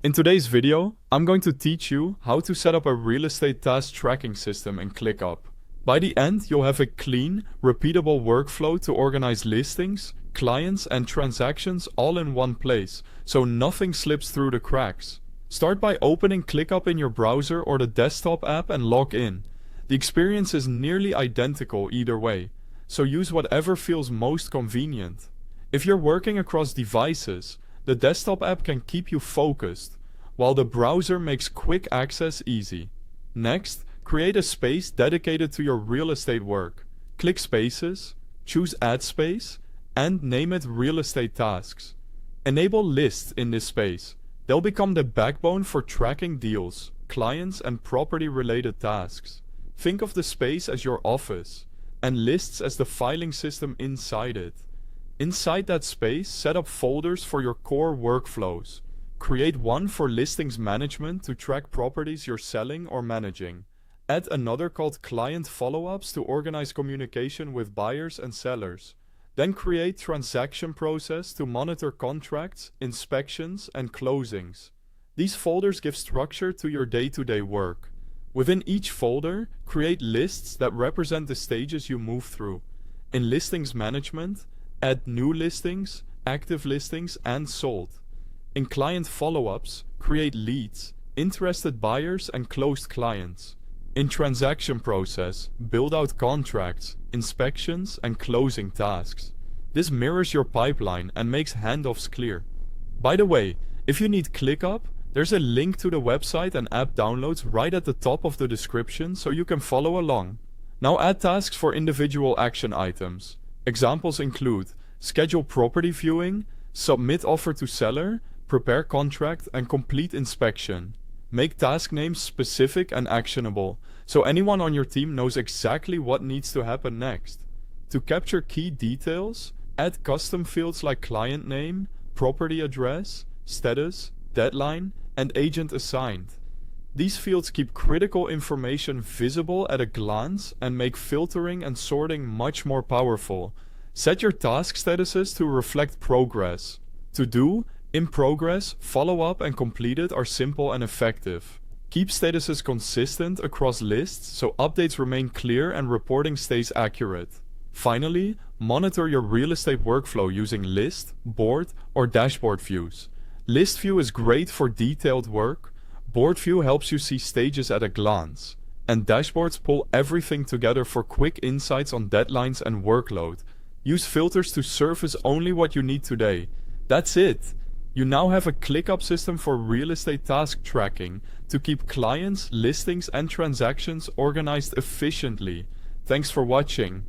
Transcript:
In today's video, I'm going to teach you how to set up a real estate task tracking system in ClickUp. By the end, you'll have a clean, repeatable workflow to organize listings, clients, and transactions all in one place, so nothing slips through the cracks. Start by opening ClickUp in your browser or the desktop app and log in. The experience is nearly identical either way, so use whatever feels most convenient. If you're working across devices, the desktop app can keep you focused, while the browser makes quick access easy. Next, create a space dedicated to your real estate work. Click Spaces, choose Add Space, and name it Real Estate Tasks. Enable lists in this space. They'll become the backbone for tracking deals, clients, and property-related tasks. Think of the space as your office, and lists as the filing system inside it. Inside that space, set up folders for your core workflows. Create one for listings management to track properties you're selling or managing. Add another called Client Follow-ups to organize communication with buyers and sellers. Then create Transaction Process to monitor contracts, inspections, and closings. These folders give structure to your day-to-day work. Within each folder, create lists that represent the stages you move through. In Listings Management, add new listings, active listings, and sold. In Client Follow-ups, create leads, interested buyers, and closed clients. In Transaction Process, build out contracts, inspections, and closing tasks. This mirrors your pipeline and makes handoffs clear. By the way, if you need ClickUp, there's a link to the website and app downloads right at the top of the description so you can follow along. Now add tasks for individual action items. Examples include schedule property viewing, submit offer to seller, prepare contract, and complete inspection. Make task names specific and actionable, so anyone on your team knows exactly what needs to happen next. To capture key details, add custom fields like client name, property address, status, deadline, and agent assigned. These fields keep critical information visible at a glance and make filtering and sorting much more powerful. Set your task statuses to reflect progress. To do, in progress, follow up, and completed are simple and effective. Keep statuses consistent across lists so updates remain clear and reporting stays accurate. Finally, monitor your real estate workflow using list, board, or dashboard views. List view is great for detailed work, board view helps you see stages at a glance, and dashboards pull everything together for quick insights on deadlines and workload. Use filters to surface only what you need today. That's it! You now have a ClickUp system for real estate task tracking to keep clients, listings, and transactions organized efficiently. Thanks for watching.